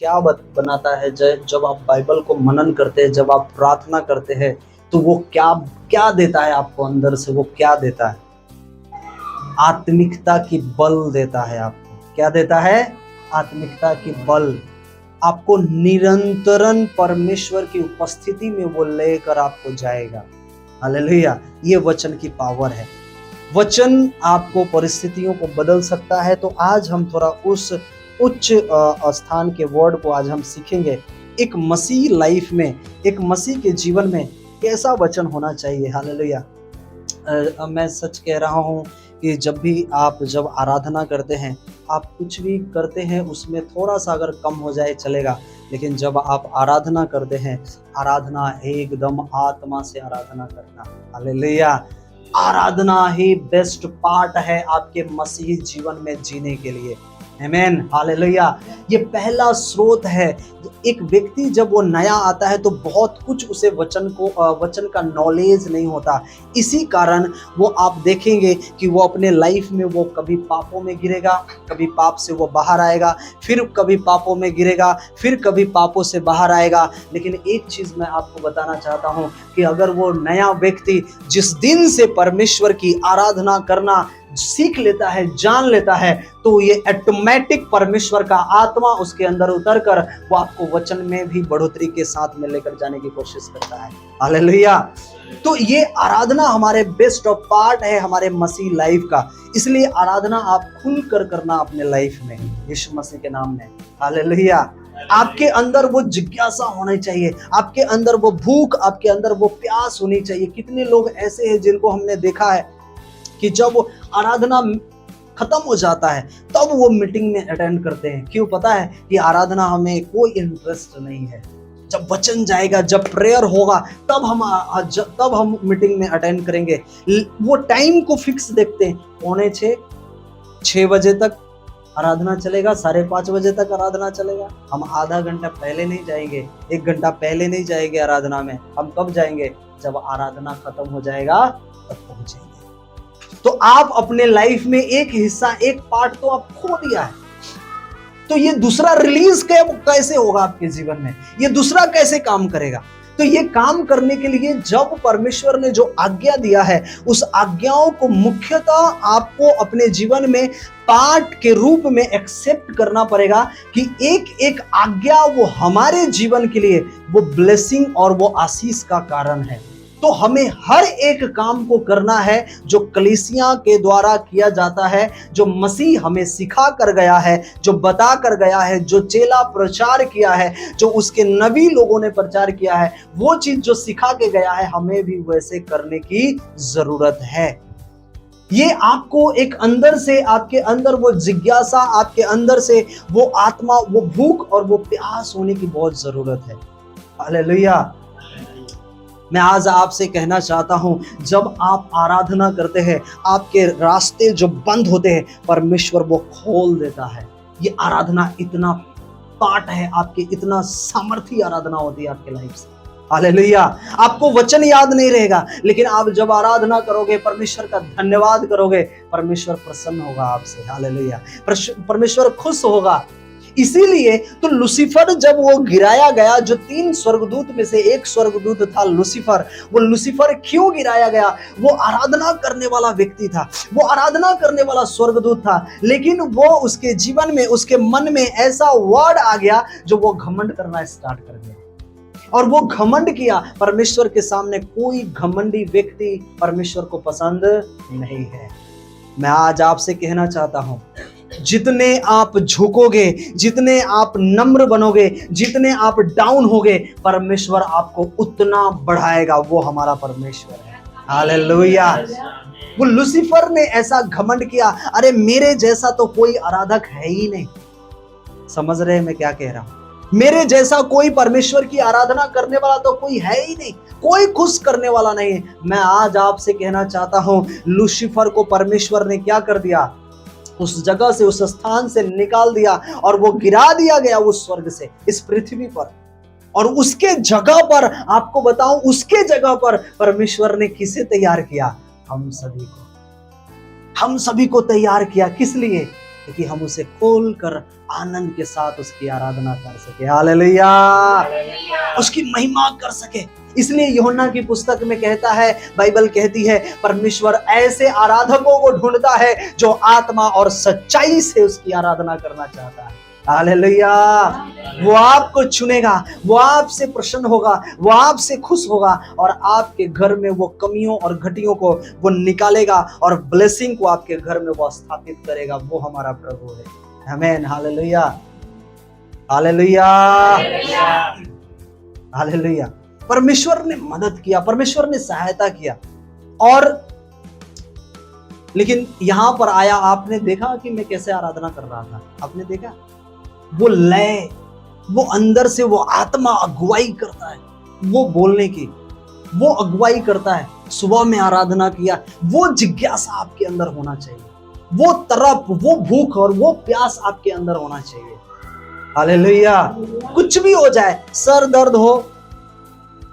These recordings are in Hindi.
क्या बनाता है जब आप बाइबल को मनन करते हैं, जब आप प्रार्थना करते हैं, तो वो क्या क्या देता है आपको अंदर से? वो क्या देता है? आत्मिकता की बल देता है आपको। क्या देता है? आत्मिकता की बल। आपको निरंतरन परमेश्वर की उपस्थिति में वो लेकर आपको जाएगा। हालेलुया। ये वचन की पावर है। वचन आपको परिस्थितियों को बदल सकता है। तो आज हम थोड़ा उस उच्च स्थान के वर्ड को आज हम सीखेंगे। एक मसीह लाइफ में, एक मसीह के जीवन में कैसा वचन होना चाहिए। हालेलुया। मैं सच कह रहा हूँ कि जब आराधना करते हैं, आप कुछ भी करते हैं उसमें थोड़ा सा अगर कम हो जाए चलेगा, लेकिन जब आप आराधना करते हैं, आराधना एकदम आत्मा से आराधना करना। हालेलुया। आराधना ही बेस्ट पार्ट है आपके मसीही जीवन में जीने के लिए। आमेन। हालेलुया। ये पहला स्रोत है। एक व्यक्ति जब वो नया आता है तो बहुत कुछ उसे वचन का नॉलेज नहीं होता। इसी कारण वो आप देखेंगे कि वो अपने लाइफ में वो कभी पापों में गिरेगा, कभी पाप से वो बाहर आएगा, फिर कभी पापों में गिरेगा, फिर कभी पापों से बाहर आएगा। लेकिन एक चीज मैं आपको बताना चाहता हूं कि अगर वो नया व्यक्ति जिस दिन से परमेश्वर की आराधना करना सीख लेता है, जान लेता है, तो ये ऑटोमेटिक परमेश्वर का आत्मा उसके अंदर उतर कर वो आपको वचन में भी बढ़ोतरी के साथ में लेकर जाने की कोशिश करता है। हालेलुया। तो ये आराधना हमारे बेस्ट ऑफ पार्ट है हमारे मसीह लाइफ का। इसलिए आराधना आप खुलकर करना अपने लाइफ में, यीशु मसीह के नाम में। हालेलुया। आपके अंदर वो जिज्ञासा होनी चाहिए, आपके अंदर वो भूख, आपके अंदर वो प्यास होनी चाहिए। कितने लोग ऐसे हैं जिनको हमने देखा है कि जब आराधना खत्म हो जाता है तब वो मीटिंग में अटेंड करते हैं। क्यों? पता है कि आराधना हमें कोई इंटरेस्ट नहीं है। जब वचन जाएगा, जब प्रेयर होगा, तब हम मीटिंग में अटेंड करेंगे। वो टाइम को फिक्स देखते हैं, 5:45 बजे तक आराधना चलेगा, 5:30 बजे तक आराधना चलेगा। हम आधा घंटा पहले नहीं जाएंगे, 1 घंटा पहले नहीं जाएंगे आराधना में। हम कब जाएंगे? जब आराधना खत्म हो जाएगा तब पहुंचेंगे। तो आप अपने लाइफ में एक हिस्सा, एक पार्ट तो आप खो दिया है। तो ये दूसरा रिलीज कैसे होगा आपके जीवन में? ये दूसरा कैसे काम करेगा? तो ये काम करने के लिए जब परमेश्वर ने जो आज्ञा दिया है, उस आज्ञाओं को मुख्यतः आपको अपने जीवन में पार्ट के रूप में एक्सेप्ट करना पड़ेगा कि एक एक आज्ञा वो हमारे जीवन के लिए वो ब्लेसिंग और वो आशीष का कारण है। तो हमें हर एक काम को करना है जो कलीसिया के द्वारा किया जाता है, जो मसीह हमें सिखा कर गया है, जो बता कर गया है, जो चेला प्रचार किया है, जो उसके नबी लोगों ने प्रचार किया है, वो चीज जो सिखा के गया है, हमें भी वैसे करने की जरूरत है। ये आपको एक अंदर से, आपके अंदर वो जिज्ञासा, आपके अंदर से वो आत्मा, वो भूख और वो प्यास होने की बहुत जरूरत है। हालेलुया। मैं आज आपसे कहना चाहता हूं, जब आप आराधना करते हैं, आपके रास्ते जो बंद होते हैं, परमेश्वर वो खोल देता है। ये आराधना इतना पार्ट है आपके, इतना सामर्थी आराधना होती है आपके लाइफ से। हालेलुया। आपको वचन याद नहीं रहेगा, लेकिन आप जब आराधना करोगे, परमेश्वर का धन्यवाद करोगे, परमेश्वर प्रसन्न होगा आपसे। हालेलुया। परमेश्वर खुश होगा। इसीलिए तो लूसीफर जब वो गिराया गया, जो 3 स्वर्गदूत में से एक स्वर्गदूत था लूसीफर, वो लूसीफर क्यों गिराया गया? वो आराधना करने वाला व्यक्ति था, वो आराधना करने वाला स्वर्गदूत था, लेकिन वो उसके जीवन में, उसके मन में ऐसा वर्ड आ गया जो वो घमंड करना स्टार्ट कर दिया। और वो घमंड किया। परमेश्वर के सामने कोई घमंडी व्यक्ति परमेश्वर को पसंद नहीं है। मैं आज आपसे कहना चाहता हूं, जितने आप झुकोगे, जितने आप नम्र बनोगे, जितने आप डाउन होगे, परमेश्वर आपको उतना बढ़ाएगा। वो हमारा परमेश्वर है। हालेलुया। वो लूसीफर ने ऐसा घमंड किया, अरे मेरे जैसा तो कोई आराधक है ही नहीं। समझ रहे हैं मैं क्या कह रहा हूं? मेरे जैसा कोई परमेश्वर की आराधना करने वाला तो कोई है ही नहीं, कोई खुश करने वाला नहीं है। मैं आज आपसे कहना चाहता हूं, लूसीफर को परमेश्वर ने क्या कर दिया? उस जगह से, उस स्थान से निकाल दिया और वो गिरा दिया गया उस स्वर्ग से इस पृथ्वी पर। और उसके जगह पर, आपको बताऊं, उसके जगह पर परमेश्वर ने किसे तैयार किया? हम सभी को तैयार किया। किस लिए? कि हम उसे खोल कर आनंद के साथ उसकी आराधना कर सके। हालेलुया, उसकी महिमा कर सके। इसलिए यूहन्ना की पुस्तक में कहता है, बाइबल कहती है, परमेश्वर ऐसे आराधकों को ढूंढता है जो आत्मा और सच्चाई से उसकी आराधना करना चाहता है। हालेलुया, वो आपको चुनेगा, वो आपसे प्रसन्न होगा, वो आपसे खुश होगा और आपके घर में वो कमियों और घटियों को वो निकालेगा और ब्लेसिंग को आपके घर में वो स्थापित करेगा। वो हमारा प्रभु है। आमीन। Hallelujah, hallelujah, hallelujah. परमेश्वर ने मदद किया, परमेश्वर ने सहायता किया। और लेकिन यहां पर आया, आपने देखा कि मैं कैसे आराधना कर रहा था? आपने देखा वो लय, वो अंदर से वो आत्मा अगुवाई करता है, वो बोलने की वो अगुवाई करता है। सुबह में आराधना किया, वो जिज्ञासा आपके अंदर होना चाहिए, वो तरफ, वो भूख और वो प्यास आपके अंदर होना चाहिए। हालेलुया। कुछ भी हो जाए, सर दर्द हो,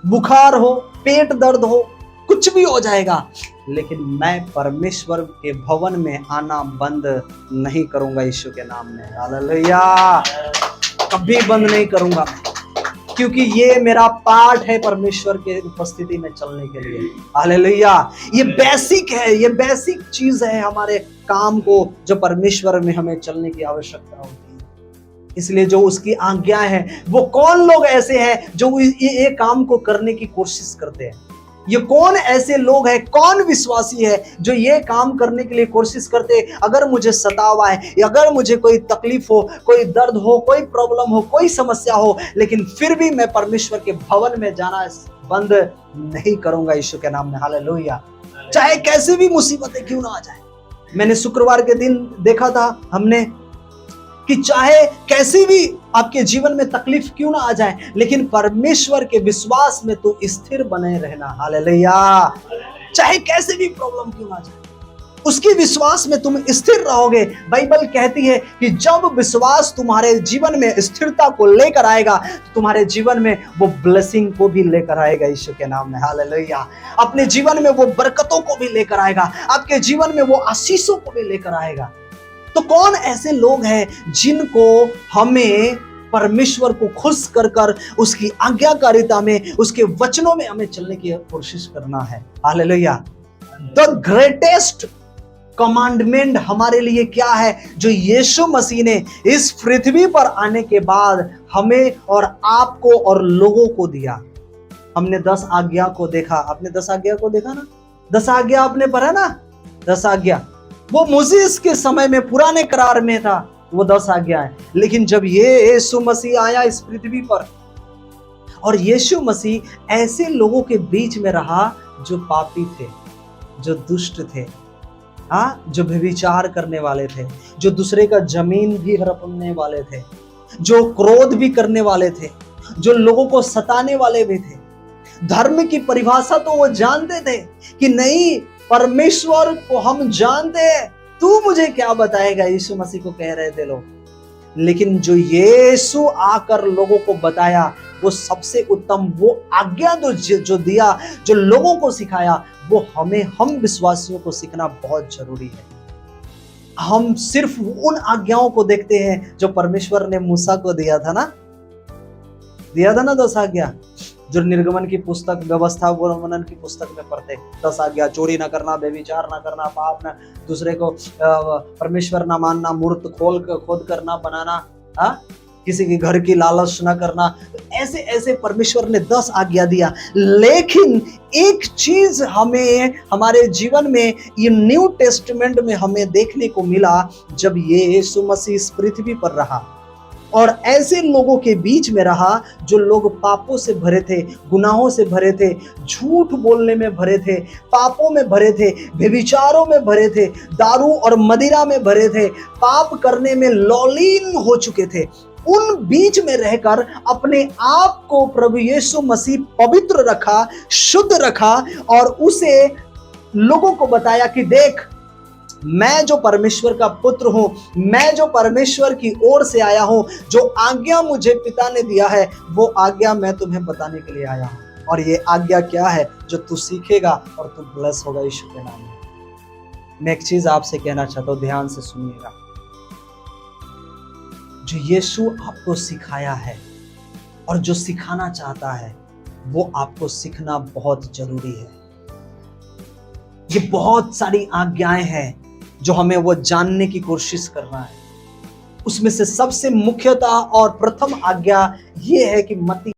बुखार हो, पेट दर्द हो, कुछ भी हो जाएगा, लेकिन मैं परमेश्वर के भवन में आना बंद नहीं करूंगा यीशु के नाम में। हालेलुया, कभी बंद नहीं करूंगा मैं, क्योंकि ये मेरा पार्ट है परमेश्वर के उपस्थिति में चलने के लिए। हालेलुया, ये बेसिक है, ये बेसिक चीज है हमारे काम को, जो परमेश्वर में हमें चलने की आवश्यकता होती है। इसलिए जो उसकी आज्ञा है, वो कौन लोग ऐसे हैं जो ये काम को करने की कोशिश करते हैं? ये कौन ऐसे लोग हैं, कौन विश्वासी है जो ये काम करने के लिए कोशिश करते हैं? अगर मुझे सतावा है, अगर मुझे कोई तकलीफ हो, कोई दर्द हो, कोई प्रॉब्लम हो, कोई समस्या हो, लेकिन फिर भी मैं परमेश्वर के भवन में जाना बंद नहीं करूंगा यीशु के नाम में। हालेलुया, चाहे कैसी भी मुसीबतें क्यों ना आ जाए। मैंने शुक्रवार के दिन देखा था हमने कि चाहे कैसी भी आपके जीवन में तकलीफ क्यों ना आ जाए, लेकिन परमेश्वर के विश्वास में तो स्थिर बने रहना। हालेलुया, चाहे कैसे भी प्रॉब्लम क्यों ना आ जाए, उसके विश्वास में तुम स्थिर रहोगे। बाइबल कहती है कि जब विश्वास तुम्हारे जीवन में स्थिरता को लेकर आएगा, तो तुम्हारे जीवन में वो ब्लेसिंग को भी लेकर आएगा यीशु के नाम में। हालेलुया, अपने जीवन में वो बरकतों को भी लेकर आएगा, आपके जीवन में वो आशीषों को भी लेकर आएगा। तो कौन ऐसे लोग हैं जिनको हमें परमेश्वर को खुश कर कर उसकी आज्ञाकारिता में, उसके वचनों में हमें चलने की कोशिश करना है? हालेलुया। द ग्रेटेस्ट कमांडमेंट हमारे लिए क्या है, जो यीशु मसीह ने इस पृथ्वी पर आने के बाद हमें और आपको और लोगों को दिया? हमने 10 आज्ञा को देखा। आपने 10 आज्ञा को देखा ना? 10 आज्ञा आपने पढ़ा ना? 10 आज्ञा वो मूसेस के समय में पुराने करार में था, वो 10 आज्ञा है। लेकिन जब ये यीशु मसीह आया इस पृथ्वी पर, और यीशु मसीह ऐसे लोगों के बीच में रहा जो पापी थे, जो दुष्ट थे, जो व्यभिचार करने वाले थे, जो दूसरे का जमीन भी हड़पने वाले थे, जो क्रोध भी करने वाले थे, जो लोगों को सताने वाले भी थे। धर्म की परिभाषा तो वो जानते थे कि नहीं, परमेश्वर को हम जानते हैं, तू मुझे क्या बताएगा, यीशु मसीह को कह रहे थे लोग। लेकिन जो यीशु आकर लोगों को बताया, वो सबसे उत्तम, वो आज्ञा जो दिया, जो लोगों को सिखाया, वो हम विश्वासियों को सीखना बहुत जरूरी है। हम सिर्फ उन आज्ञाओं को देखते हैं जो परमेश्वर ने मूसा को दिया था ना, 10 आज्ञा, जो निर्गमन की पुस्तक, व्यवस्था वर्णन की पुस्तक में पढ़ते। 10 आज्ञा, चोरी ना करना, व्यभिचार ना करना, पाप ना, दूसरे को परमेश्वर ना मानना, मूर्त खोद कर ना बनाना, किसी के घर की लालच ना करना। ऐसे ऐसे परमेश्वर ने 10 आज्ञा दिया। लेकिन एक चीज हमें हमारे जीवन में ये न्यू टेस्टमेंट में हमें देखने को मिला, जब ये यीशु मसीह इस पृथ्वी पर रहा और ऐसे लोगों के बीच में रहा जो लोग पापों से भरे थे, गुनाहों से भरे थे, झूठ बोलने में भरे थे, पापों में भरे थे, व्यभिचारों में भरे थे, दारू और मदिरा में भरे थे, पाप करने में लौलीन हो चुके थे। उन बीच में रहकर अपने आप को प्रभु यीशु मसीह पवित्र रखा, शुद्ध रखा और उसे लोगों को बताया कि देख, मैं जो परमेश्वर का पुत्र हूं, मैं जो परमेश्वर की ओर से आया हूं, जो आज्ञा मुझे पिता ने दिया है, वो आज्ञा मैं तुम्हें बताने के लिए आया हूं। और ये आज्ञा क्या है जो तू सीखेगा और तू ब्लेस होगा यीशु के नाम में। मैं एक चीज आपसे कहना चाहता हूं, ध्यान से सुनिएगा। जो यीशु आपको सिखाया है और जो सिखाना चाहता है वो आपको सीखना बहुत जरूरी है। ये बहुत सारी आज्ञाएं हैं जो हमें वो जानने की कोशिश करना है। उसमें से सबसे मुख्यतः और प्रथम आज्ञा ये है कि मत्ती